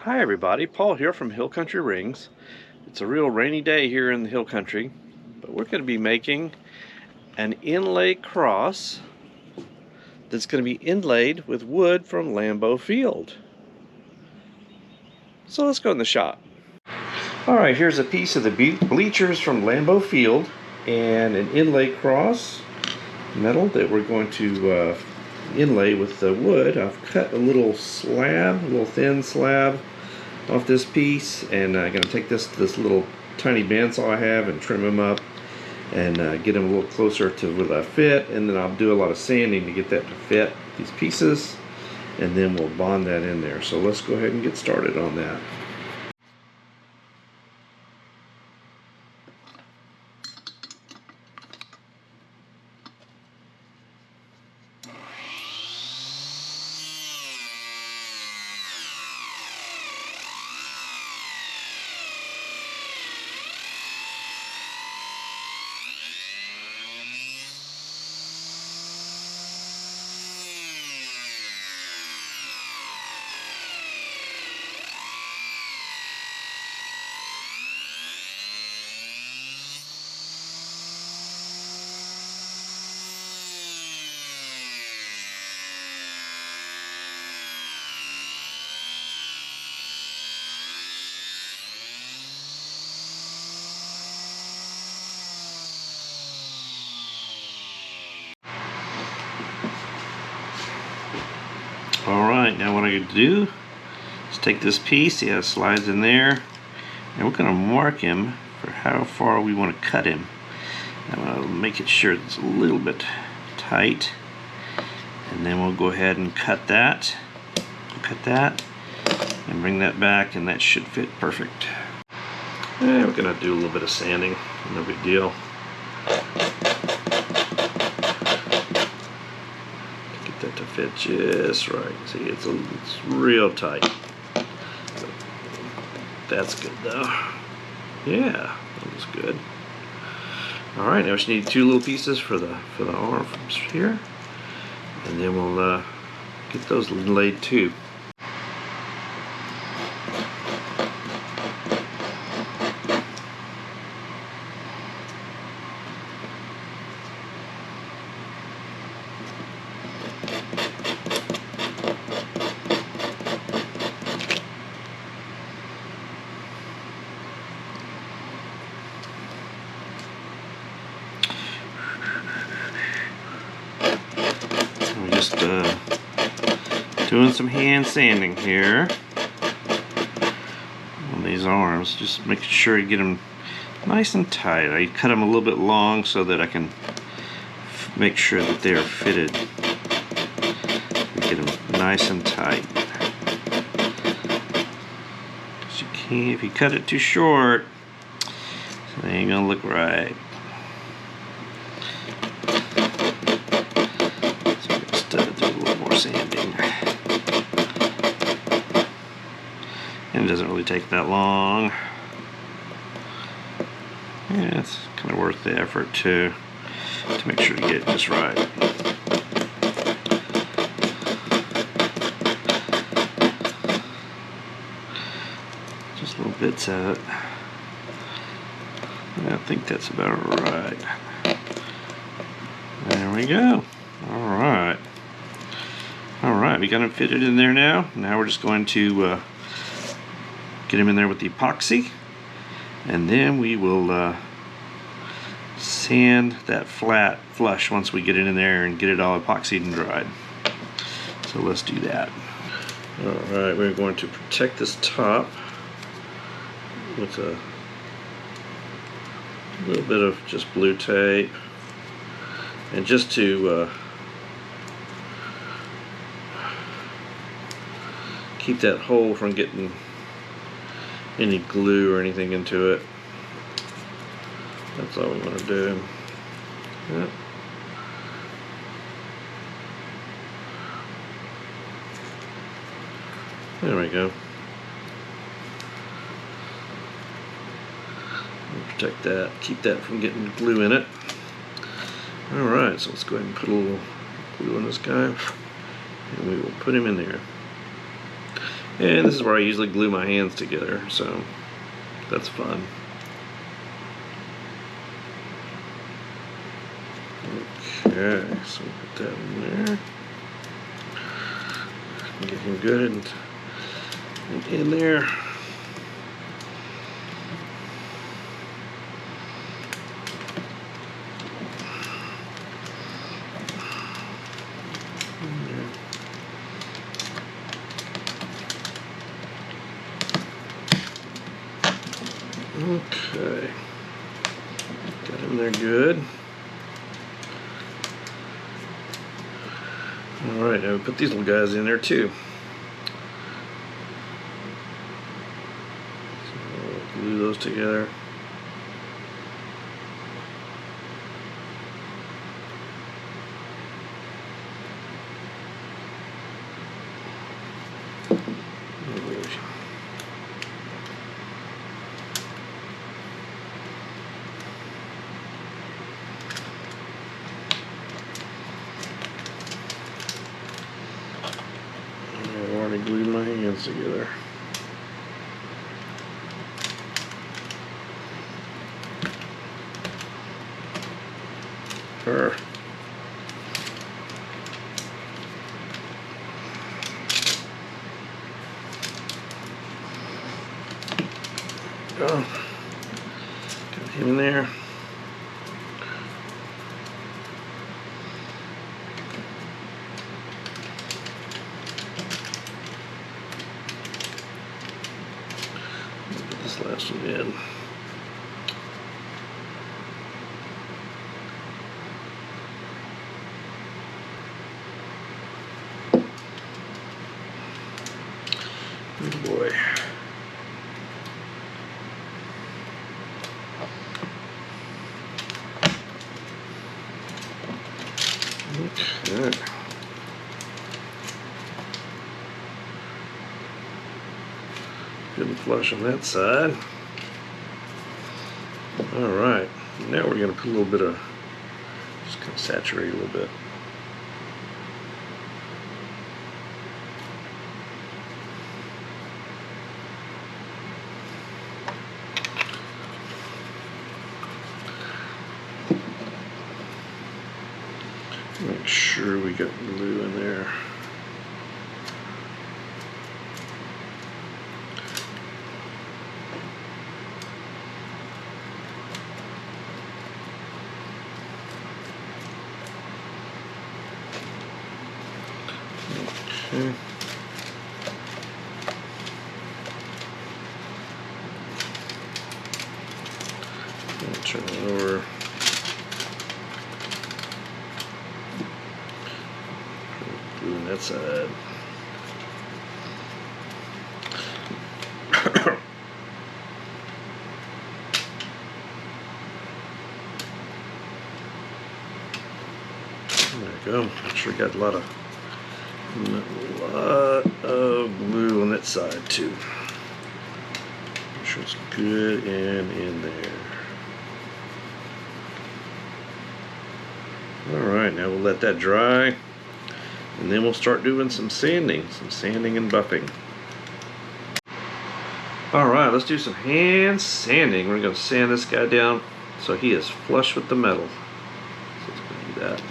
Hi everybody, Paul here from Hill Country Rings. It's a real rainy day here in the Hill Country, but we're going to be making an inlay cross that's going to be inlaid with wood from Lambeau Field. So let's go in the shop. Alright, here's a piece of the bleachers from Lambeau Field and an inlay cross metal that we're going to inlay with the wood. I've cut a little slab, a little thin slab off this piece, and I'm going to take this little tiny bandsaw I have and trim them up and get them a little closer to where they fit, and then I'll do a lot of sanding to get that to fit these pieces, and then we'll bond that in there. So let's go ahead and get started on that. Alright, now what I'm going to do is take this piece, see how it slides in there, and we're going to mark him for how far we want to cut him. I'm going to make it sure it's a little bit tight, and then we'll go ahead and cut that, and bring that back, and that should fit perfect. And we're going to do a little bit of sanding, no big deal. That to fit just right. See, it's real tight. That's good though. Yeah, that was good. All right, now we just need two little pieces for the arms here, and then we'll get those laid too. Just doing some hand sanding here on these arms, just making sure you get them nice and tight. I cut them a little bit long so that I can make sure that they are fitted. Get them nice and tight. You can't, if you cut it too short, it ain't gonna look right. Sanding, and it doesn't really take that long. Yeah, it's kind of worth the effort too, to make sure to get it just right. Just little bits of it. I think that's about right. There we go. All right. Alright, we got them fitted in there now. Now we're just going to get them in there with the epoxy, and then we will sand that flush once we get it in there and get it all epoxied and dried. So let's do that. Alright, we're going to protect this top with a little bit of just blue tape, and just to keep that hole from getting any glue or anything into it. That's all we want to do. Yep. There we go. We'll protect that, keep that from getting glue in it. Alright, so let's go ahead and put a little glue on this guy, and we will put him in there. And this is where I usually glue my hands together, so that's fun. Okay, so put that in there. Get him good and in there. Okay, got him there good. Alright, now we put these little guys in there too. So we'll glue those together. I've already glued my hands together. Her. Go. Got him in there. Put this last one in. Oh boy. Okay. Good and flush on that side. Alright, now we're going to put a little bit of, just kind of saturate a little bit. Make sure we got glue in there. Okay. I'll turn it over. Glue on that side. There we go. I'm sure got a lot of glue on that side too. Make sure it's good and in there. Alright, now we'll let that dry and then we'll start doing some sanding and buffing. Alright, let's do some hand sanding. We're going to sand this guy down so he is flush with the metal. So let's go do that.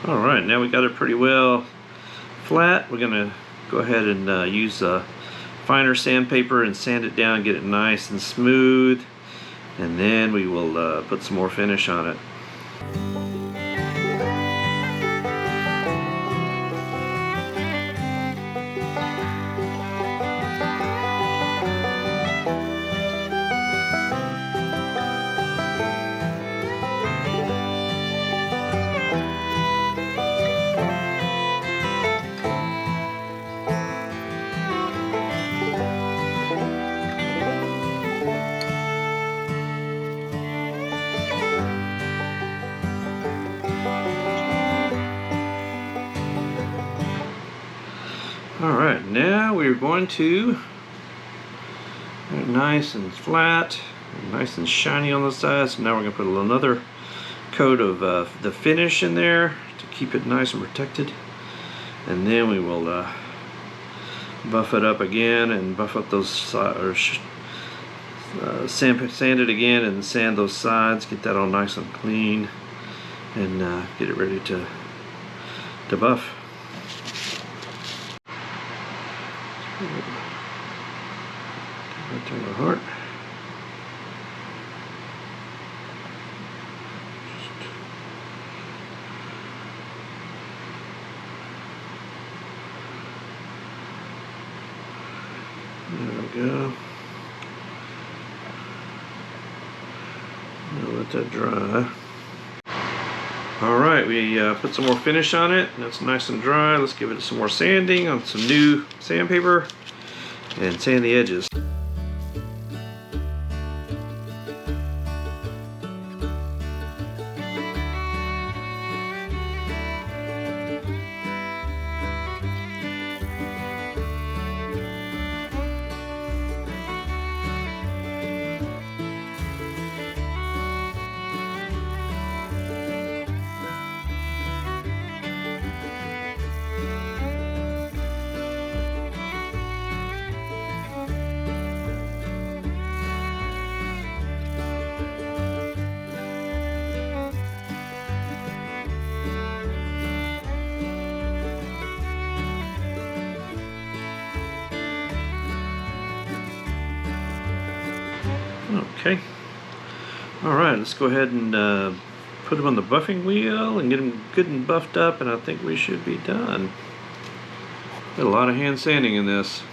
Alright, now we got it pretty well flat. We're going to go ahead and use finer sandpaper and sand it down, get it nice and smooth, and then we will put some more finish on it. now we're going to get it nice and flat, nice and shiny on the sides. So now we're going to put another coat of the finish in there to keep it nice and protected. And then we will buff it up again and buff up those sides, or sand it again and sand those sides, get that all nice and clean, and get it ready to buff. Turn the heart. There we go. Now let that dry. Alright, we put some more finish on it. That's nice and dry. Let's give it some more sanding on some new sandpaper and sand the edges. Okay. Alright, let's go ahead and put them on the buffing wheel and get them good and buffed up, and I think we should be done. Got a lot of hand sanding in this.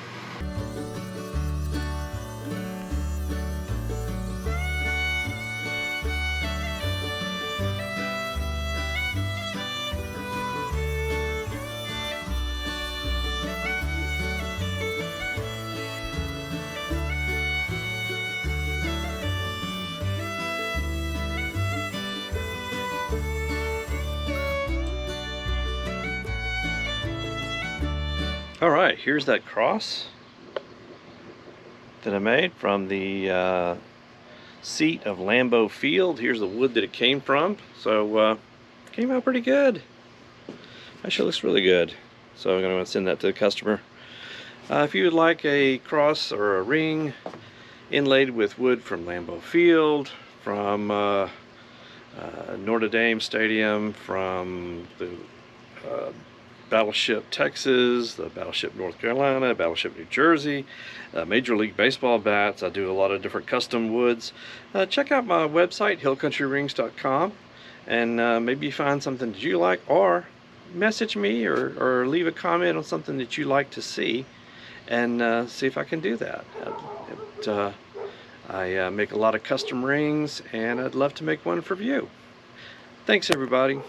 Alright, here's that cross that I made from the seat of Lambeau Field. Here's the wood that it came from. So came out pretty good. Actually looks really good. So I'm going to send that to the customer. If you would like a cross or a ring inlaid with wood from Lambeau Field, from Notre Dame Stadium, from the Battleship Texas, the Battleship North Carolina, Battleship New Jersey, Major League Baseball bats. I do a lot of different custom woods. Check out my website, hillcountryrings.com, and maybe find something that you like, or message me or leave a comment on something that you like to see, and see if I can do that. I make a lot of custom rings, and I'd love to make one for you. Thanks, everybody.